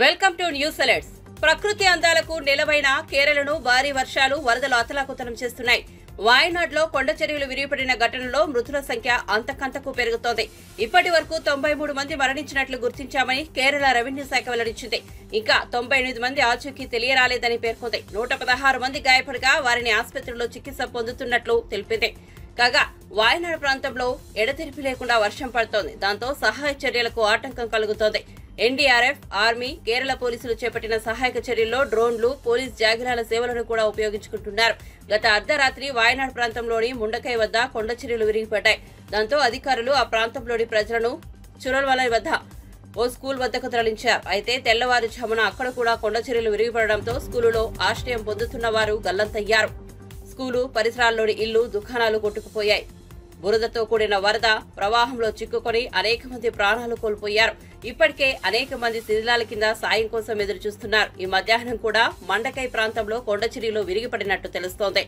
Welcome to news alerts. ప్రకృతి అందాలకు నిలవైన కేరళను భారీ వర్షాలు వరదలు అతలాకుతలం చేస్తున్నాయి. వాయనాడ్లో కొండ చర్యలు విరిగిపడిన ఘటనలో మృతుల సంఖ్య అంతకంతకు పెరుగుతోంది. ఇప్పటి వరకు 93 మంది మరణించినట్లు గుర్తించామని కేరళ రెవెన్యూ శాఖ వెల్లడించింది. ఇంకా 98 మంది ఆచూకీ తెలియరాలేదని పేర్కొంది. 116 మంది గాయపడగా వారిని ఆసుపత్రిలో చికిత్స పొందుతున్నట్లు తెలిపింది. కాగా వాయనాడ్ ప్రాంతంలో ఎడతెరిపి లేకుండా వర్షం పడుతోంది. దాంతో సహాయ చర్యలకు ఆటంకం కలుగుతోంది. ఎన్డీఆర్ఎఫ్, ఆర్మీ, కేరళ పోలీసులు చేపట్టిన సహాయక చర్యల్లో డ్రోన్లు, పోలీస్ జాగిరాల సేవలను కూడా ఉపయోగించుకుంటున్నారు. గత అర్ధరాత్రి వాయనాడ్ ప్రాంతంలోని ముండకై వద్ద కొండ చర్యలు విరిగిపడ్డాయి. దాంతో అధికారులు ఆ ప్రాంతంలోని ప్రజలను చురల్వలై వద్ద ఓ స్కూల్ వద్దకు తరలించారు. అయితే తెల్లవారుజామున అక్కడ కూడా కొండ చర్యలు విరిగిపడడంతో స్కూలులో ఆశ్రయం పొందుతున్న వారు గల్లంతయ్యారు. స్కూలు పరిసరాల్లోని ఇల్లు, దుకాణాలు కొట్టుకుపోయాయి. బురదతో కూడిన వరద ప్రవాహంలో చిక్కుకొని అనేక మంది ప్రాణాలు కోల్పోయారు. ఇప్పటికే అనేక మంది శిథిలాల కింద సాయం కోసం ఎదురుచూస్తున్నారు. ఈ మధ్యాహ్నం కూడా మండకై ప్రాంతంలో కొండచిరిలో విరిగిపడినట్టు తెలుస్తోంది.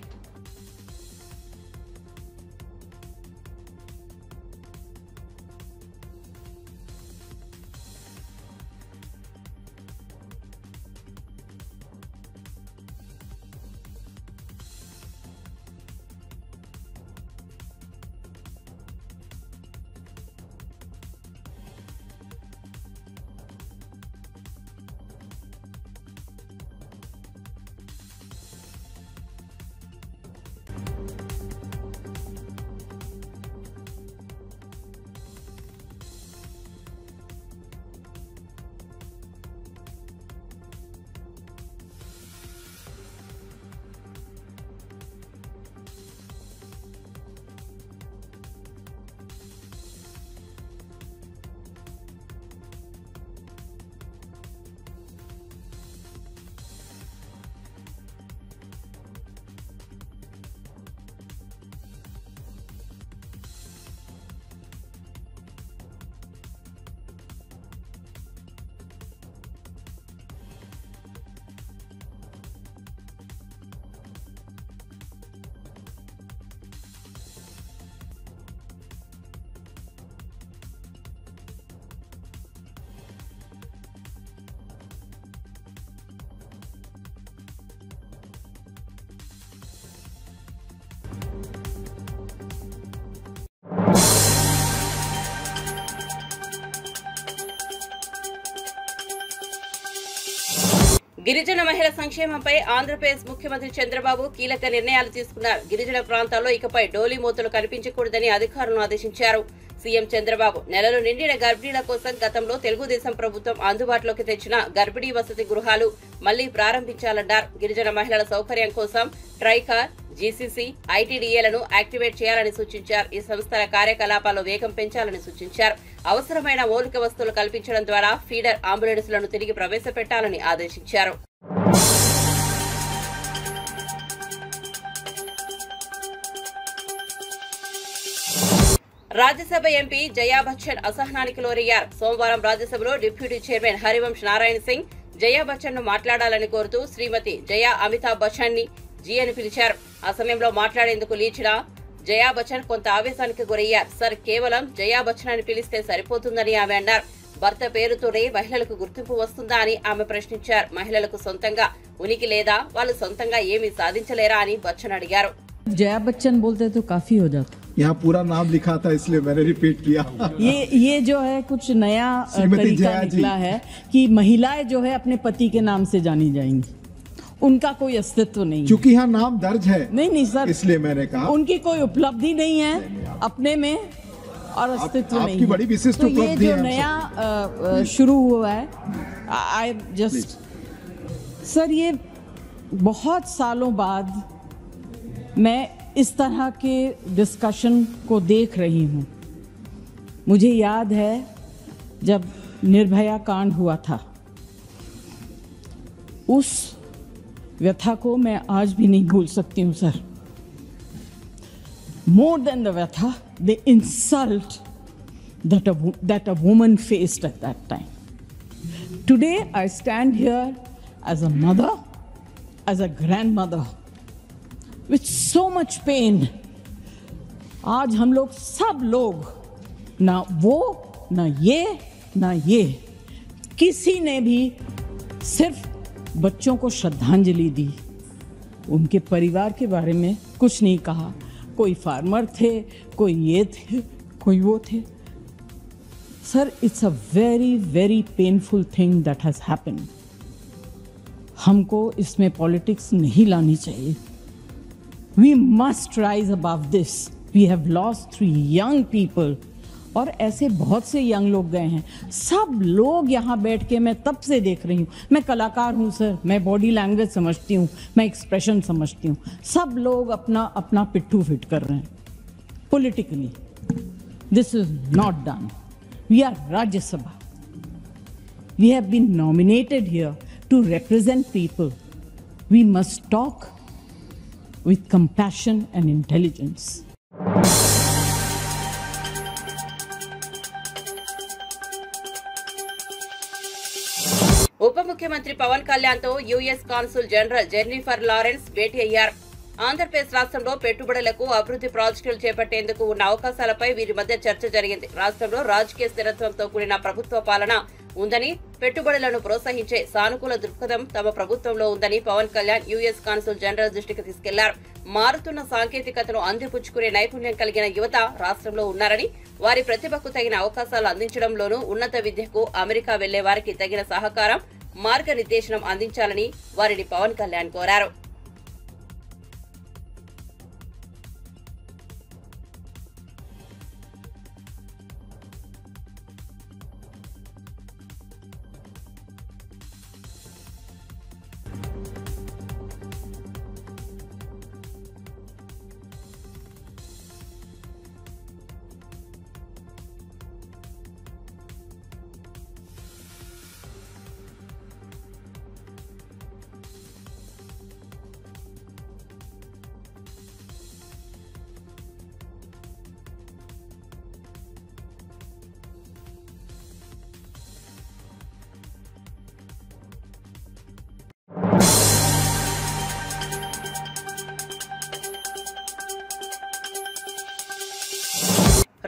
గిరిజన మహిళల సంక్షేమంపై ఆంధ్రప్రదేశ్ ముఖ్యమంత్రి చంద్రబాబు కీలక నిర్ణయాలు తీసుకున్నారు. గిరిజన ప్రాంతాల్లో ఇకపై డోలీ మూతలు కనిపించకూడదని అధికారులను ఆదేశించారు. సీఎం చంద్రబాబు నెలలు నిండిన గర్భిణీల కోసం గతంలో తెలుగుదేశం ప్రభుత్వం అందుబాటులోకి తెచ్చిన గర్భిణీ వసతి గృహాలు మళ్లీ ప్రారంభించాలన్నారు. గిరిజన మహిళల సౌకర్యం కోసం ట్రైకార్, జీసీసీ, ఐటీడీఏలను యాక్టివేట్ చేయాలని సూచించారు. ఈ సంస్థల కార్యకలాపాల్లో వేగం పెంచాలని సూచించారు. అవసరమైన మౌలిక వస్తువులు కల్పించడం ద్వారా ఫీడర్ అంబులెన్స్లను తిరిగి ప్రవేశపెట్టాలని ఆదేశించారు. రాజ్యసభ ఎంపీ జయా బచ్చన్ అసహనానికి లోరయ్యారు. సోమవారం రాజ్యసభలో డిప్యూటీ చైర్మన్ హరివంశ్ నారాయణ సింగ్ జయా బచ్చన్ ను మాట్లాడాలని కోరుతూ శ్రీమతి జయా అమితాబ్ బచ్చన్ ని జీ అని పిలిచారు. ఆ సమయంలో మాట్లాడేందుకు లేచిన జయా బచ్చన్ కొంత ఆవేశానికి గురయ్యారు. సార్, కేవలం జయా బచ్చన్ అని పిలిస్తే సరిపోతుందని ఆమె అన్నారు. భర్త పేరుతోనే మహిళలకు గుర్తింపు వస్తుందా అని ఆమె ప్రశ్నించారు. మహిళలకు సొంతంగా ఉనికి లేదా, వాళ్ళు సొంతంగా ఏమీ సాధించలేరా అని బచ్చన్ అడిగారు. जया बच्चन बोलते तो काफी हो जाता. यहाँ पूरा नाम लिखा था इसलिए मैंने रिपीट किया. ये जो है कुछ नया तरीका निकला है कि महिलाएं जो है अपने पति के नाम से जानी जाएंगी, उनका कोई अस्तित्व नहीं है. क्योंकि यहाँ नाम दर्ज है. नहीं सर, इसलिए मैंने कहा उनकी कोई उपलब्धि नहीं है अपने में और अस्तित्व नहीं है. बड़ी विशिष्ट उपलब्धि है. नया शुरू हुआ है. आई जस्ट सर, ये बहुत सालों बाद मैं इस तरह के डिस्कशन को देख रही हूँ. मुझे याद है जब निर्भया कांड हुआ था, उस व्यथा को मैं आज भी नहीं भूल सकती हूँ सर. More than the व्यथा, the insult that a woman faced at that time. Today I stand here as a mother, as a grandmother, with so much pain. आज हम लोग सब लोग, ना वो ना ये किसी ने भी सिर्फ बच्चों को श्रद्धांजलि दी, उनके परिवार के बारे में कुछ नहीं कहा। कोई फार्मर थे, कोई ये थे, कोई वो थे। Sir, it's a very very painful thing that has happened. हमको इसमें पॉलिटिक्स नहीं लानी चाहिए। We must rise above this. We have lost 3 young people, और ऐसे बहुत से यंग लोग गए हैं। सब लोग यहाँ बैठ के मैं तब से देख रही हूँ। मैं कलाकार हूँ सर, मैं बॉडी लैंग्वेज समझती हूँ, मैं एक्सप्रेशन समझती हूँ। सब लोग अपना अपना पिट्ठू फिट कर रहे हैं politically. This is not done. We are Rajya Sabha. We have been nominated here to represent people. We must talk with compassion and intelligence. ఉప ముఖ్యమంత్రి పవన్ కళ్యాణ్ తో US consul general Jennifer Lawrence భేటీ అయ్యారు. ఆంధ్రప్రదేశ్ రాష్ట్రంలో పెట్టుబడులకు అభివృద్ధి ప్రాజెక్టులు చేపట్టేందుకు ఉన్న అవకాశాలపై వీరి మధ్య చర్చ జరిగింది. రాష్ట్రంలో రాజకీయ స్థిరత్వంతో కూడిన ప్రభుత్వ పాలన ఉందని, పెట్టుబడులను ప్రోత్సహించే సానుకూల దృక్పథం తమ ప్రభుత్వంలో ఉందని Pawan Kalyan US consul general దృష్టికి తీసుకెళ్లారు. మారుతున్న సాంకేతికతను అందిపుచ్చుకునే నైపుణ్యం కలిగిన యువత రాష్ట్రంలో ఉన్నారని, వారి ప్రతిభకు తగిన అవకాశాలు అందించడంలోనూ ఉన్నత విద్యకు అమెరికా వెళ్లే వారికి తగిన సహకారం, మార్గనిర్దేశనం అందించాలని వారిని పవన్ కళ్యాణ్ కోరారు.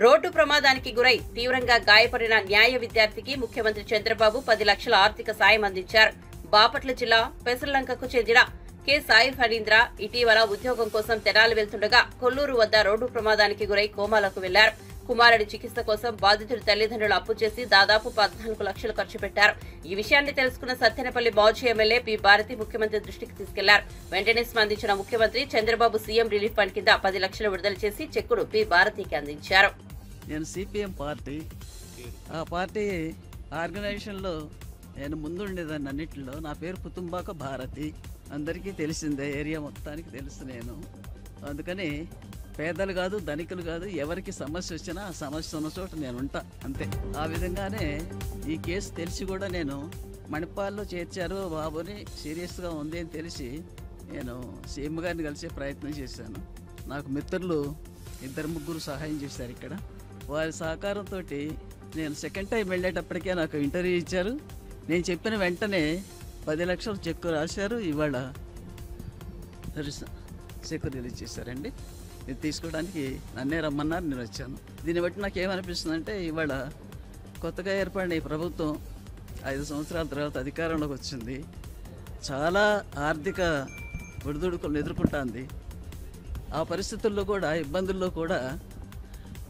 రోడ్డు ప్రమాదానికి గురై తీవ్రంగా గాయపడిన న్యాయ విద్యార్థికి ముఖ్యమంత్రి చంద్రబాబు 10 లక్షల ఆర్థిక సాయం అందించారు. బాపట్ల జిల్లా పెసర్లంకకు చెందిన కె సాయి ఫణీంద్ర ఇటీవల ఉద్యోగం కోసం తెనాలి వెళ్తుండగా కొల్లూరు వద్ద రోడ్డు ప్రమాదానికి గురై కోమాలకు వెళ్లారు. కుమారుడి చికిత్స కోసం బాధితుడి తల్లిదండ్రులు అప్పు చేసి దాదాపు 14 లక్షలు ఖర్చు పెట్టారు. ఈ విషయాన్ని తెలుసుకున్న సత్తెనపల్లి మాజీ ఎమ్మెల్యే పి భారతి ముఖ్యమంత్రి దృష్టికి తీసుకెళ్లారు. వెంటనే స్పందించిన ముఖ్యమంత్రి చంద్రబాబు సీఎం రిలీఫ్ ఫండ్ కింద 10 లక్షలు విడుదల చేసి చెక్కును పి భారతికి అందించారు. నేను సిపిఎం పార్టీ, ఆ పార్టీ ఆర్గనైజేషన్లో నేను ముందుండేదాన్ని. అన్నింటిలో నా పేరు పుతుంబాక భారతి, అందరికీ తెలిసిందే, ఏరియా మొత్తానికి తెలుసు నేను. అందుకని పేదలు కాదు, ధనికులు కాదు, ఎవరికి సమస్య వచ్చినా ఆ సమస్య ఉన్న చోట నేను ఉంటా, అంతే. ఆ విధంగానే ఈ కేసు తెలిసి కూడా నేను మణిపాల్లో చేర్చారు బాబుని, సీరియస్గా ఉంది అని తెలిసి నేను సీఎం గారిని కలిసే ప్రయత్నం చేశాను. నాకు మిత్రులు 2-3 సహాయం చేశారు ఇక్కడ. వారి సహకారంతో నేను సెకండ్ టైం వెళ్ళేటప్పటికే నాకు ఇంటర్వ్యూ ఇచ్చారు. నేను చెప్పిన వెంటనే 10 లక్షలు చెక్కు రాశారు. ఇవాళ చెక్కు రిలీజ్ చేశారండి. ఇది తీసుకోవడానికి నన్నే రమ్మన్నారు, నేను వచ్చాను. దీన్ని బట్టి నాకు ఏమనిపిస్తుందంటే, ఇవాళ కొత్తగా ఏర్పడిన ఈ ప్రభుత్వం 5 సంవత్సరాల తర్వాత అధికారంలోకి వచ్చింది. చాలా ఆర్థిక ఒడిదుడుకులను ఎదుర్కొంటుంది. ఆ పరిస్థితుల్లో కూడా, ఇబ్బందుల్లో కూడా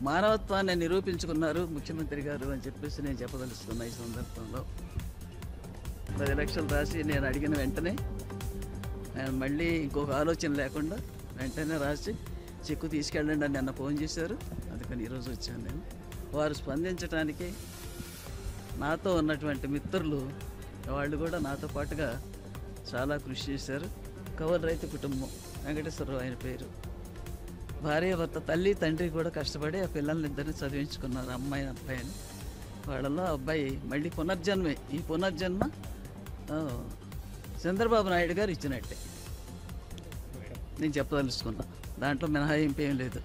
మానవత్వాన్ని నిరూపించుకున్నారు ముఖ్యమంత్రి గారు అని చెప్పేసి నేను చెప్పదలుచుకున్నా. ఈ సందర్భంలో 10 లక్షలు రాసి నేను అడిగిన వెంటనే ఆయన మళ్ళీ ఇంకొక ఆలోచన లేకుండా వెంటనే రాసి చెక్కు తీసుకెళ్ళండి అని నిన్న ఫోన్ చేశారు. అందుకని ఈరోజు వచ్చాను నేను. వారు స్పందించడానికి నాతో ఉన్నటువంటి మిత్రులు వాళ్ళు కూడా నాతో పాటుగా చాలా కృషి చేశారు. కవర్ రైతు కుటుంబం, వెంకటేశ్వరరావు ఆయన పేరు, భార్య భర్త, తల్లి తండ్రి కూడా కష్టపడి ఆ పిల్లల్ని ఇద్దరిని చదివించుకున్నారు, అమ్మాయి అబ్బాయిని. వాళ్ళలో అబ్బాయి మళ్ళీ పునర్జన్మే. ఈ పునర్జన్మ చంద్రబాబు నాయుడు గారు ఇచ్చినట్టే నేను చెప్పదలుచుకున్నా. దాంట్లో మినహాయింపు ఏం లేదు.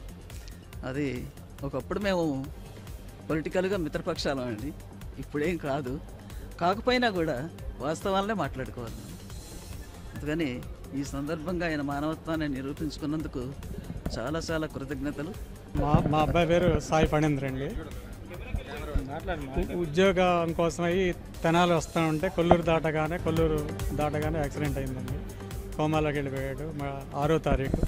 అది ఒకప్పుడు మేము పొలిటికల్గా మిత్రపక్షాలం అండి, ఇప్పుడేం కాదు. కాకపోయినా కూడా వాస్తవాలనే మాట్లాడుకోవాలి. అందుకని ఈ సందర్భంగా ఆయన మానవత్వాన్ని నిరూపించుకున్నందుకు చాలా చాలా కృతజ్ఞతలు. మా అబ్బాయి పేరు సాయి ఫణీంద్ర అండి. ఉద్యోగం కోసమై తెనాలి వస్తూ ఉంటే కొల్లూరు దాటగానే యాక్సిడెంట్ అయిందండి. కోమాలోకి వెళ్ళిపోయాడు. 6వ తారీఖు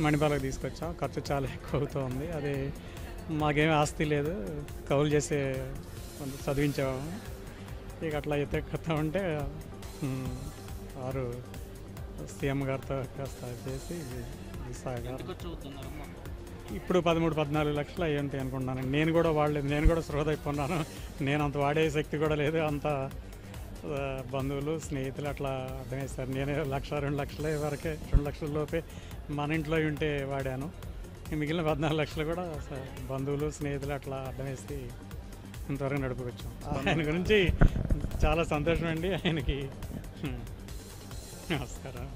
మణిపాలకు తీసుకొచ్చాం. ఖర్చు చాలా ఎక్కువ అవుతుంది. అది మాకేమీ ఆస్తి లేదు, కౌలు చేసే చదివించాము. ఇక అట్లా ఎత్తుకొస్తా ఉంటే సీఎం గారితో కాస్త చేసి ఇప్పుడు 13-14 లక్షలు అయ్యి ఉంటాయి అనుకుంటున్నాను. నేను కూడా వాడలేదు, నేను కూడా సృహదైపోన్నాను. నేను అంత వాడే శక్తి కూడా లేదు. అంత బంధువులు స్నేహితులు అట్లా అర్థమేస్తారు. నేను 1-2 లక్షల వరకే, 2 లక్షల లోపే మన ఇంట్లో ఉంటే వాడాను. మిగిలిన 14 లక్షలు కూడా బంధువులు స్నేహితులు అట్లా అర్థమేసి ఇంతవరకు నడుపుకొచ్చాం. ఆయన గురించి చాలా సంతోషం అండి. ఆయనకి నమస్కారం.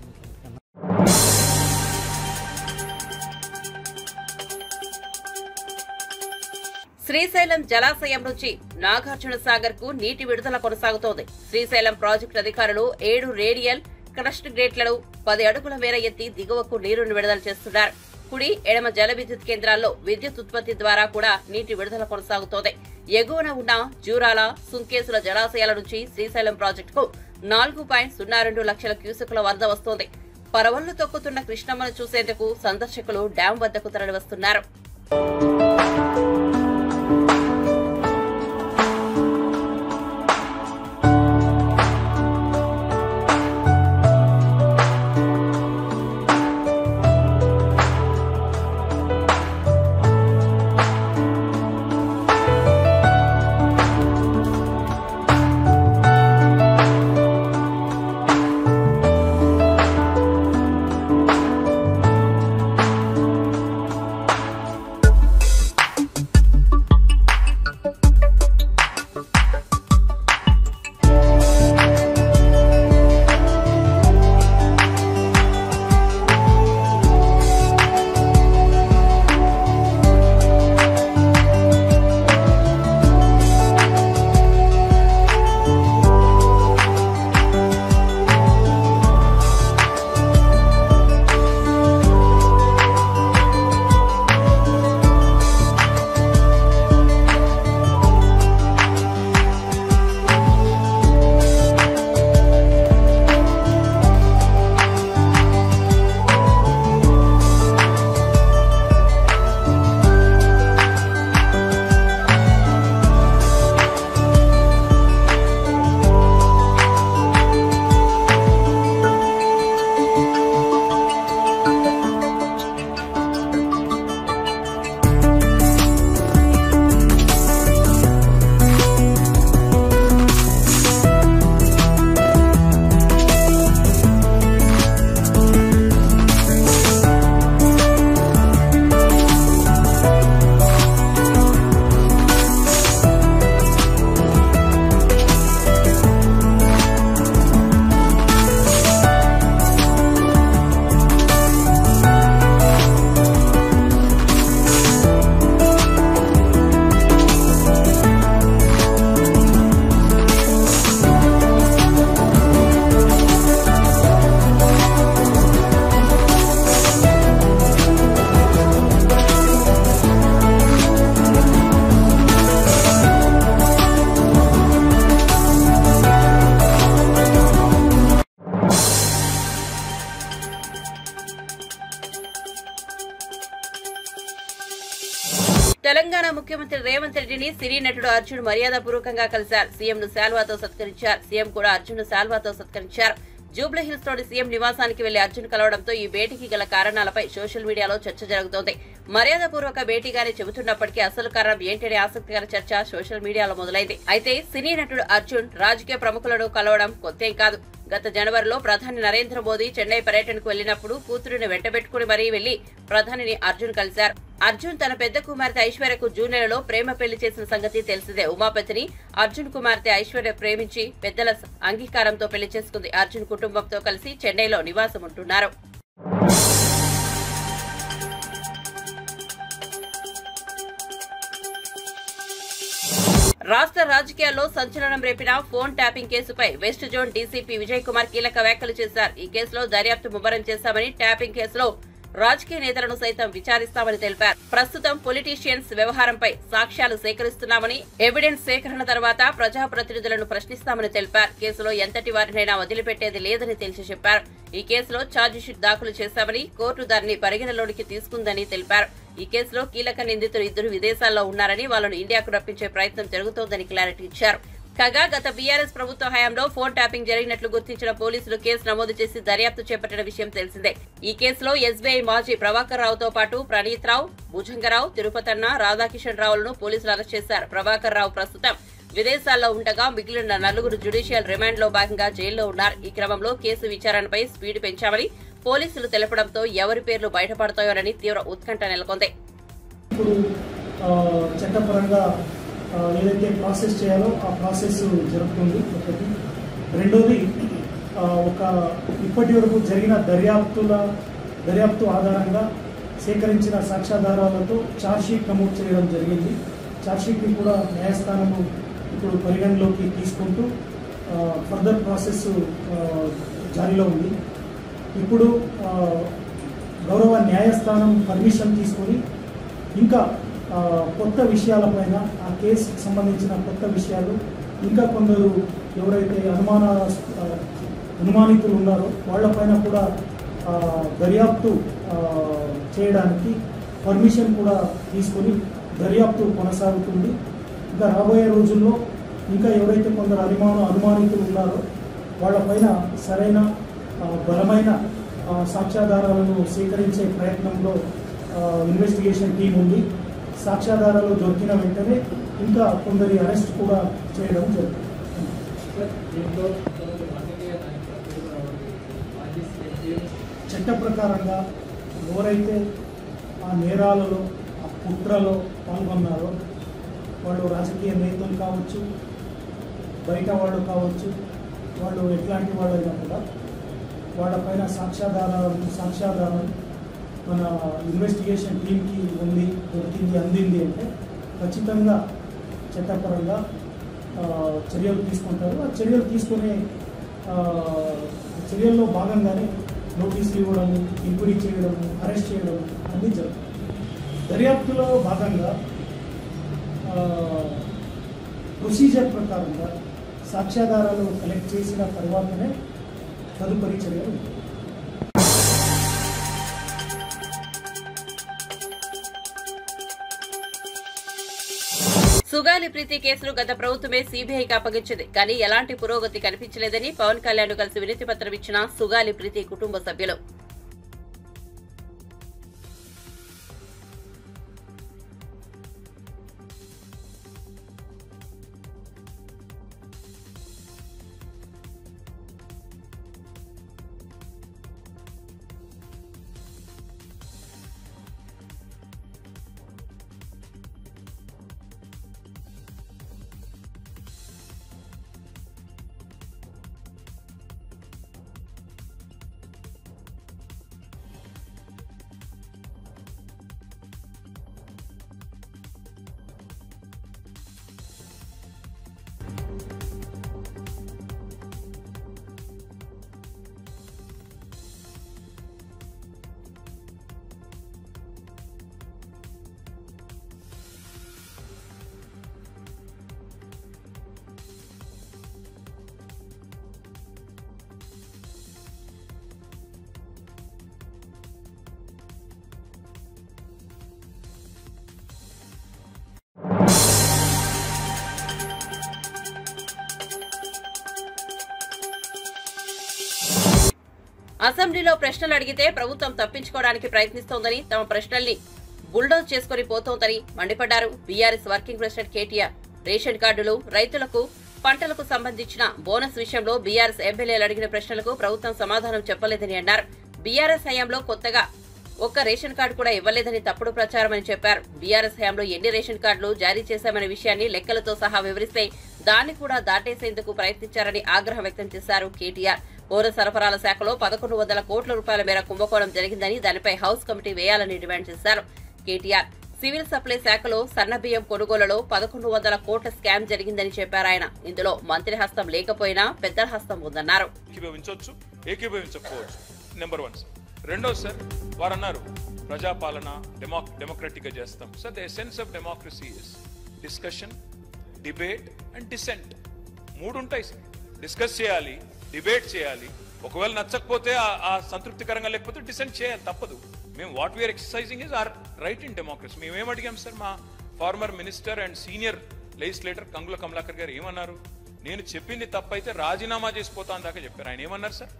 శ్రీశైలం జలాశయం నుంచి నాగార్జున సాగర్ కు నీటి విడుదల కొనసాగుతోంది. శ్రీశైలం ప్రాజెక్టు అధికారులు 7 రేడియల్ క్రస్ట్ గేట్లను 10 అడుగుల మేర ఎత్తి దిగువకు నీరును విడుదల చేస్తున్నారు. కుడి ఎడమ జల విద్యుత్ కేంద్రాల్లో విద్యుత్ ఉత్పత్తి ద్వారా కూడా నీటి విడుదల కొనసాగుతోంది. ఎగువన ఉన్న జూరాల, సుంకేసుల జలాశయాల నుంచి శ్రీశైలం ప్రాజెక్టుకు 4.02 లక్షల క్యూసెక్కుల వరద వస్తోంది. పరవళ్లు తొక్కుతున్న కృష్ణమ్మను చూసేందుకు సందర్శకులు డ్యాం వద్దకు తరలివస్తున్నారు. తెలంగాణ ముఖ్యమంత్రి రేవంత్ రెడ్డిని సినీ నటుడు అర్జున్ మర్యాదపూర్వకంగా కలిశారు. సీఎంను శాల్వాతో సత్కరించారు. సీఎం కూడా అర్జున్ను శాల్వాతో సత్కరించారు. జూబ్లీహిల్స్ లోని సీఎం నివాసానికి వెళ్లి అర్జున్ కలవడంతో ఈ భేటీకి గల కారణాలపై సోషల్ మీడియాలో చర్చ జరుగుతోంది. మర్యాదపూర్వక భేటీగానే చెబుతున్నప్పటికీ అసలు కారణం ఏంటనే ఆసక్తికర చర్చ సోషల్ మీడియాలో మొదలైంది. అయితే సినీ నటుడు అర్జున్ రాజకీయ ప్రముఖులను కలవడం కొత్తేం కాదు. గత జనవరిలో ప్రధాని నరేంద్ర మోదీ చెన్నై పర్యటనకు వెళ్లినప్పుడు కూతురుని వెంటబెట్టుకుని మరీ వెళ్లి ప్రధానిని అర్జున్ కలిశారు. అర్జున్ తన పెద్ద కుమార్తె ఐశ్వర్యకు జూన్ నెలలో ప్రేమ పెళ్లి చేసిన సంగతి తెలిసిందే. ఉమాపతిని అర్జున్ కుమార్తె ఐశ్వర్య ప్రేమించి పెద్దల అంగీకారంతో పెళ్లి చేసుకుంది. అర్జున్ కుటుంబంతో కలిసి చెన్నైలో నివాసం ఉంటున్నారు. రాష్ట్ర రాజకీయాల్లో సంచలనం రేపిన ఫోన్ ట్యాపింగ్ కేసుపై west zone DCP Vijay Kumar కీలక వ్యాఖ్యలు చేశారు. ఈ కేసులో దర్యాప్తు ముమ్మరం చేశామని, ట్యాపింగ్ కేసులో రాజకీయ నేతలను సైతం విచారిస్తామని తెలిపారు. ప్రస్తుతం పొలిటీషియన్స్ వ్యవహారంపై సాక్ష్యాలు సేకరిస్తున్నామని, ఎవిడెన్స్ సేకరణ తర్వాత ప్రజాప్రతినిధులను ప్రశ్నిస్తామని తెలిపారు. కేసులో ఎంతటి వారినైనా వదిలిపెట్టేది లేదని తేల్చి చెప్పారు. ఈ కేసులో ఛార్జిషీట్ దాఖలు చేశామని, కోర్టు దానిని పరిగణలోనికి తీసుకుందని తెలిపారు. ఈ కేసులో కీలక నిందితులు 2 విదేశాల్లో ఉన్నారని, వాళ్లను ఇండియాకు రప్పించే ప్రయత్నం జరుగుతోందని క్లారిటీ ఇచ్చారు. కాగా గత బీఆర్ఎస్ ప్రభుత్వ హయాంలో ఫోన్ ట్యాపింగ్ జరిగినట్లు గుర్తించిన పోలీసులు కేసు నమోదు చేసి దర్యాప్తు చేపట్టిన విషయం తెలిసిందే. ఈ కేసులో ఎస్బీఐ మాజీ ప్రభాకర్ రావుతో పాటు ప్రణీత్ రావు, భుజంగరావు, తిరుపతన్న, రాధాకిషన్ రావులను పోలీసులు అరెస్ట్ చేశారు. ప్రభాకర్ రావు ప్రస్తుతం విదేశాల్లో ఉండగా మిగిలిన 4 జ్యుడిషియల్ రిమాండ్ లో భాగంగా జైల్లో ఉన్నారు. ఈ క్రమంలో కేసు విచారణపై స్పీడ్ పెంచామని పోలీసులు తెలపడంతో ఎవరి పేర్లు బయటపడతాయోనని తీవ్ర ఉత్కంఠ నెలకొంది. ఇప్పుడు చట్టపరంగా ఏదైతే ప్రాసెస్ చేయాలో ఆ ప్రాసెస్ జరుగుతుంది. ఒకటి. రెండోది, ఇప్పటి వరకు జరిగిన దర్యాప్తు ఆధారంగా సేకరించిన సాక్ష్యాధారాలతో ఛార్జ్షీట్ నమోదు చేయడం జరిగింది. ఛార్జ్షీట్ని కూడా న్యాయస్థానము ఇప్పుడు పరిగణలోకి తీసుకుంటూ ఫర్దర్ ప్రాసెస్ జారీలో ఉంది. ఇప్పుడు గౌరవ న్యాయస్థానం పర్మిషన్ తీసుకొని ఇంకా కొత్త విషయాలపైన, ఆ కేసుకు సంబంధించిన కొత్త విషయాలు, ఇంకా కొందరు ఎవరైతే అనుమానితులు ఉన్నారో వాళ్ళపైన కూడా దర్యాప్తు చేయడానికి పర్మిషన్ కూడా తీసుకొని దర్యాప్తు కొనసాగుతుంది. ఇంకా రాబోయే రోజుల్లో ఇంకా ఎవరైతే కొందరు అనుమానితులు ఉన్నారో వాళ్ళపైన సరైన బలమైన సాక్ష్యాధారాలను సేకరించే ప్రయత్నంలో ఇన్వెస్టిగేషన్ టీం ఉంది. సాక్ష్యాధారాలు దొరికిన వెంటనే ఇంకా కొందరి అరెస్ట్ కూడా చేయడం జరుగుతుంది. చట్ట ప్రకారంగా ఎవరైతే ఆ నేరాలలో, ఆ కుట్రలో పాల్గొన్నారో వాళ్ళు రాజకీయ నేతలు కావచ్చు, బయట వాళ్ళు కావచ్చు, వాళ్ళు ఎట్లాంటి వాళ్ళైనా కూడా వాళ్ళపైన సాక్ష్యాధారం మన ఇన్వెస్టిగేషన్ టీంకి అందింది అంటే ఖచ్చితంగా చట్టపరంగా చర్యలు తీసుకుంటారు. ఆ చర్యలు తీసుకునే చర్యల్లో భాగంగానే నోటీసులు ఇవ్వడము, ఎంక్వైరీ చేయడము, అరెస్ట్ చేయడం అన్నీ జరుగుతుంది. దర్యాప్తులో భాగంగా ప్రొసీజర్ ప్రకారంగా సాక్ష్యాధారాలు కలెక్ట్ చేసిన తర్వాతనే తదుపరి చర్యలు ఉంటాయి. సుగాలి ప్రీతి కేసును గత ప్రభుత్వమే సీబీఐకి అప్పగించింది. కానీ ఎలాంటి పురోగతి కనిపించలేదని పవన్ కళ్యాణ్ కలిసి వినతి పత్రం ఇచ్చిన సుగాలి ప్రీతి కుటుంబ సభ్యులు. అసెంబ్లీలో ప్రశ్నలు అడిగితే ప్రభుత్వం తప్పించుకోవడానికి ప్రయత్నిస్తోందని, తమ ప్రశ్నల్ని బుల్డోజ్ చేసుకుని పోతోందని మండిపడ్డారు BRS working president KTR. Ration కార్డులు, రైతులకు పంటలకు సంబంధించిన బోనస్ విషయంలో బీఆర్ఎస్ ఎమ్మెల్యేలు అడిగిన ప్రశ్నలకు ప్రభుత్వం సమాధానం చెప్పలేదని అన్నారు. బీఆర్ఎస్ హయాంలో కొత్తగా ఒక్క రేషన్ కార్డు కూడా ఇవ్వలేదని తప్పుడు ప్రచారమని చెప్పారు. బీఆర్ఎస్ హయాంలో ఎన్ని రేషన్ కార్డులు జారీ చేశామనే విషయాన్ని లెక్కలతో సహా వివరిస్తే దాన్ని కూడా దాటేసేందుకు ప్రయత్నించారని ఆగ్రహం వ్యక్తం చేశారు కేటీఆర్. పౌర సరఫరాల శాఖలో 1100 కోట్ల రూపాయల మేర కుంభకోణం జరిగిందని, దానిపై హౌస్ కమిటీ వేయాలని డిమాండ్ చేశారు కేటీఆర్. సివిల్ సప్లై శాఖలో సన్నబియ్యం కొనుగోలులో 1100 కోట్ల స్కామ్ జరిగిందని చెప్పారు ఆయన. ఇందులో మంత్రి హస్తం లేకపోయినా పెద్దల హస్తం ఉందన్నారు. ఏకీభవించకపోవచ్చు. నెంబర్ 1. రెండోది సార్ వారు అన్నారు ప్రజాపాలన డెమోక్రటిక్ గా చేస్తాం. Sir the essence of democracy is discussion, debate and dissent. మూడు ఉంటాయి సార్. డిస్కస్ చేయాలి, డిబేట్ చేయాలి, ఒకవేళ నచ్చకపోతే ఆ సంతృప్తికరంగా లేకపోతే డిసెంట్ చేయాలి, తప్పదు. మేము what we are exercising is our right in democracy. మేము ఏం అడిగాం సార్, మా former minister and senior legislator Kangula Kamalakar గారు ఏమన్నారు, నేను చెప్పింది తప్పైతే రాజీనామా చేసిపోతా అని దాకా చెప్పారు. ఆయన ఏమన్నారు సార్,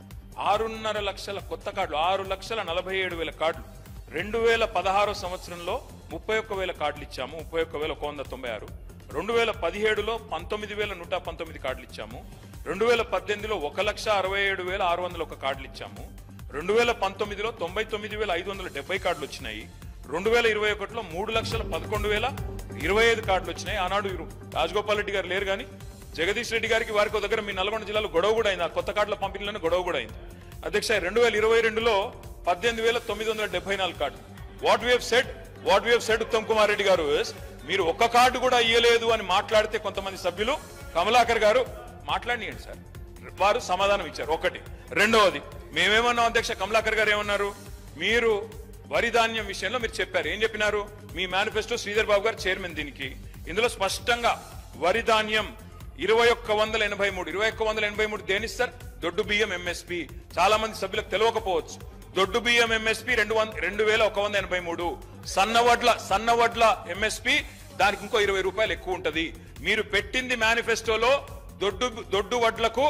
6.5 లక్షల కొత్త కార్డులు, 6,47,000 కార్డులు 2016 సంవత్సరంలో 31,000 కార్డులు ఇచ్చాము, 31,196. 2017లో 19,119 కార్డులు ఇచ్చాము. 2018లో 1,67,601 కార్డులు ఇచ్చాము. 2019లో 99,570 కార్డులు వచ్చినాయి. 2021లో 3,11,025 కార్డులు వచ్చినాయి. ఆనాడు రాజగోపాల్ రెడ్డి గారు లేరు కానీ జగదీష్ రెడ్డి గారికి వారికి దగ్గర మీ నల్గొండ జిల్లాలో గొడవ కూడా అయింది, ఆ కొత్త కార్డుల పంపిణీలోనే గొడవ కూడా అయింది. అధ్యక్ష 2022లో 18,974 కార్డులు. What we have said Uttam Kumar Reddy గారు, మీరు ఒక్క కార్డు కూడా ఇయ్యలేదు అని మాట్లాడితే కొంతమంది సభ్యులు కమలాకర్ గారు మాట్లాడియండి సార్, వారు సమాధానం ఇచ్చారు. ఒకటి. రెండవది మేమేమన్నాం అధ్యక్ష, కమలాకర్ గారు ఏమన్నారు, మీరు వరి ధాన్యం విషయంలో మీరు చెప్పారు, ఏం చెప్పినారు, మీ మేనిఫెస్టో శ్రీధర్ బాబు గారు చైర్మన్ దీనికి, ఇందులో స్పష్టంగా వరి ధాన్యం 2183 దేనిస్తారు, దొడ్డు బియ్యం ఎంఎస్పి. చాలా మంది సభ్యులకు తెలియకపోవచ్చు, దొడ్డు బియ్యం ఎంఎస్పి 2,183, సన్నవడ్ల ఎంఎస్పి దానికి ఇంకో 20 రూపాయలు ఎక్కువ ఉంటది. మీరు పెట్టింది మేనిఫెస్టోలో దొడ్డు వడ్లకు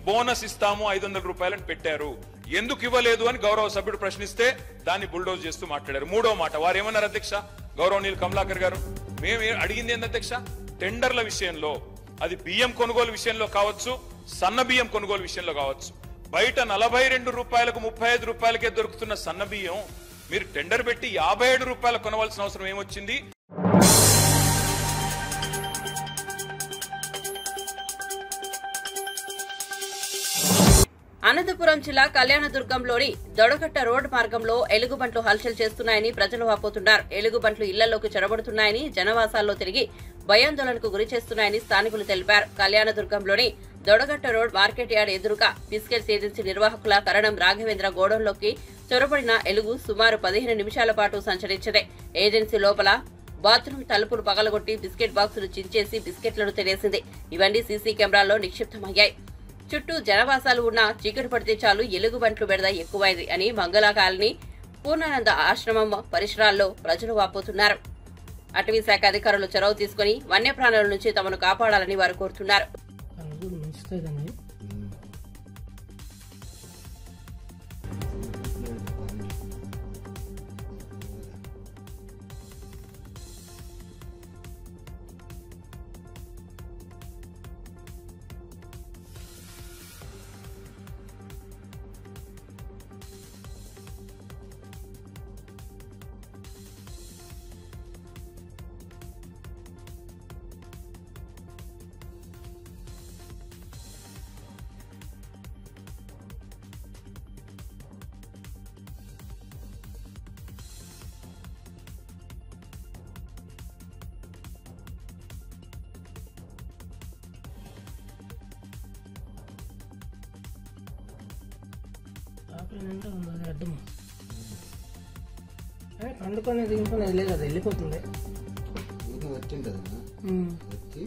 బోనస్ ఇస్తాము 500 రూపాయలని పెట్టారు, ఎందుకు ఇవ్వలేదు అని గౌరవ సభ్యుడు ప్రశ్నిస్తే దాన్ని బుల్డోజ్ చేస్తూ మాట్లాడారు. మూడో మాట వారు ఏమన్నారు అధ్యక్ష, గౌరవనీయులు కమలాకర్ గారు, మేము అడిగింది ఏంది అధ్యక్ష, టెండర్ల విషయంలో, అది బియ్యం కొనుగోలు విషయంలో కావచ్చు, సన్న బియ్యం కొనుగోలు విషయంలో కావచ్చు, బయట 42 రూపాయలకు 35 రూపాయలకే దొరుకుతున్న సన్న బియ్యం మీరు టెండర్ పెట్టి 57 రూపాయలు కొనవలసిన అవసరం ఏమొచ్చింది? అనంతపురం జిల్లా కళ్యాణదుర్గంలోని దొడగట్ట రోడ్డు మార్గంలో ఎలుగుబంట్లు హల్చల్ చేస్తున్నాయని ప్రజలు వాపోతున్నారు. ఎలుగుబంట్లు ఇళ్లలోకి చొరబడుతున్నాయని, జనవాసాల్లో తిరిగి భయాందోళనకు గురి చేస్తున్నాయని స్థానికులు తెలిపారు. కళ్యాణదుర్గంలోని దొడగట్ట రోడ్ మార్కెట్ యార్డ్ ఎదురుగా బిస్కెట్స్ ఏజెన్సీ నిర్వాహకుల కరణం రాఘవేంద్ర గోడౌన్లోకి చొరబడిన ఎలుగు సుమారు 15 నిమిషాల పాటు సంచరించింది. ఏజెన్సీ లోపల బాత్రూమ్ తలుపులు పగలగొట్టి బిస్కెట్ బాక్సులు చించేసి బిస్కెట్లను తినేసింది. ఇవన్నీ సీసీ కెమెరాల్లో నిక్షిప్తమయ్యాయి. చుట్టూ జనవాసాలు ఉన్న చీకటి పడితే చాలు ఎలుగుబంట్లు బెడద ఎక్కువైంది అని మంగళ కాలనీ, పూర్ణానంద ఆశ్రమం పరిసరాల్లో ప్రజలు వాపోతున్నారు. అటవీ శాఖ అధికారులు చొరవ తీసుకుని వన్యప్రాణుల నుంచి తమను కాపాడాలని వారు కోరుతున్నారు. అడ్డం పండుకునేది ఇంకొనేది లేదు, అది వెళ్ళిపోతుంది. వచ్చింది కదన్నా, వచ్చి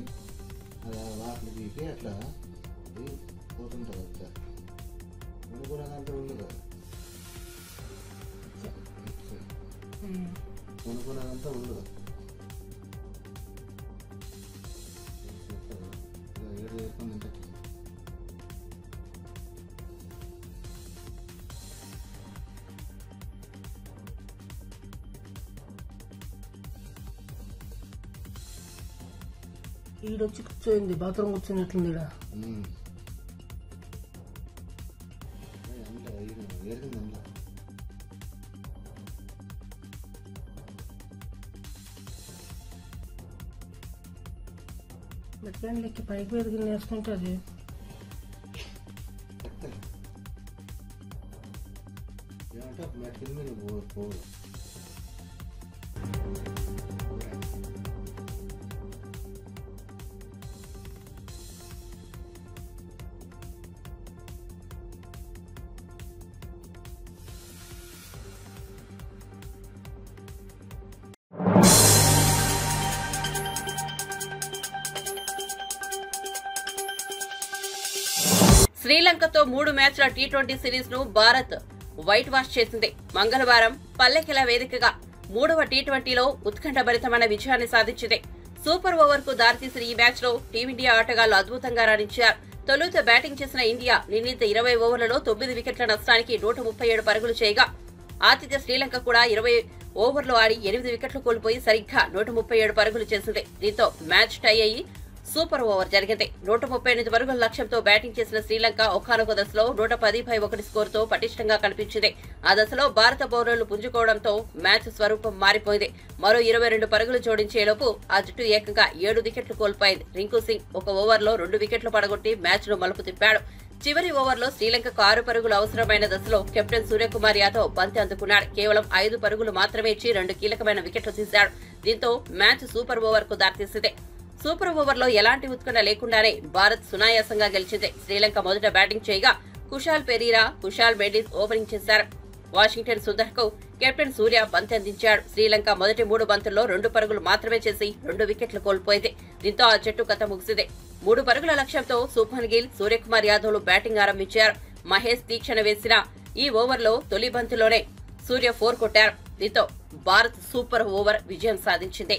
అలా వాటిని పీకి అట్లా పోతుంటుంది. వచ్చా కొనుక్కునేదంతా ఉంది కదా, కొనుక్కునేదంతా ఉంది కదా, ఏడు చేసుకుని తింటే ఈడొచ్చి కూర్చోయింది, బాత్రూమ్ కూర్చొని మెట్లకి పైకి పెరిగి నేర్చుకుంటే అది ఏమంటే మెట్ల మీద పోదు. శ్రీలంకతో 3 మ్యాచ్ల టీ20 సిరీస్ ను భారత్ వైట్ వాష్ చేసింది. మంగళవారం పల్లెకెల వేదికగా 3వ టీ20లో ఉత్కంఠభరితమైన విజయాన్ని సాధించింది. సూపర్ ఓవర్ కు దారితీసిన ఈ మ్యాచ్ లో టీమిండియా ఆటగాళ్లు అద్భుతంగా రాణించారు. తొలుత బ్యాటింగ్ చేసిన ఇండియా నిర్ణీత 20 ఓవర్లలో 9 వికెట్ల నష్టానికి 137 పరుగులు చేయగా, ఆతిథ్య శ్రీలంక కూడా 20 ఓవర్లు ఆడి 8 వికెట్లు కోల్పోయి సరిగ్గా 137 పరుగులు చేసింది. దీంతో మ్యాచ్ టై అయ్యి సూపర్ ఓవర్ జరిగింది. 138 పరుగుల లక్ష్యంతో బ్యాటింగ్ చేసిన శ్రీలంక ఒకానొక దశలో 110/1 స్కోరుతో పటిష్టంగా కనిపించింది. ఆ దశలో భారత బౌలర్లు పుంజుకోవడంతో మ్యాచ్ స్వరూపం మారిపోయింది. మరో 22 పరుగులు జోడించేలోపు ఆ జట్టు ఏకంగా 7 వికెట్లు కోల్పోయింది. రింకు సింగ్ ఒక ఓవర్లో 2 వికెట్లు పడగొట్టి మ్యాచ్ ను మలుపు తిప్పాడు. చివరి ఓవర్లో శ్రీలంకకు 6 పరుగులు అవసరమైన దశలో కెప్టెన్ సూర్యకుమార్ యాదవ్ బంతి అందుకున్నాడు. కేవలం 5 పరుగులు మాత్రమే ఇచ్చి 2 కీలకమైన వికెట్లు తీశాడు. దీంతో మ్యాచ్ సూపర్ ఓవర్ కు దారితీసింది. సూపర్ ఓవర్లో ఎలాంటి ఉత్కంఠ లేకుండానే భారత్ సునాయాసంగా గెలిచింది. శ్రీలంక మొదట బ్యాటింగ్ చేయగా కుశాల్ పెరీరా, కుశాల్ మెండిస్ ఓపెనింగ్ చేశారు. వాషింగ్టన్ సుందర్ కు కెప్టెన్ సూర్య బంతి అందించాడు. శ్రీలంక మొదటి 3 బంతుల్లో 2 పరుగులు మాత్రమే చేసి 2 వికెట్లు కోల్పోయింది. దీంతో ఆ జట్టు కథ ముగిసింది. 3 పరుగుల లక్ష్యంతో శుభ్మన్ గిల్, సూర్యకుమార్ యాదవ్లు బ్యాటింగ్ ఆరంభించారు. మహేష్ తీక్షణ వేసిన ఈ ఓవర్లో తొలి బంతిలోనే సూర్య 4 కొట్టారు. దీంతో భారత్ సూపర్ ఓవర్ విజయం సాధించింది.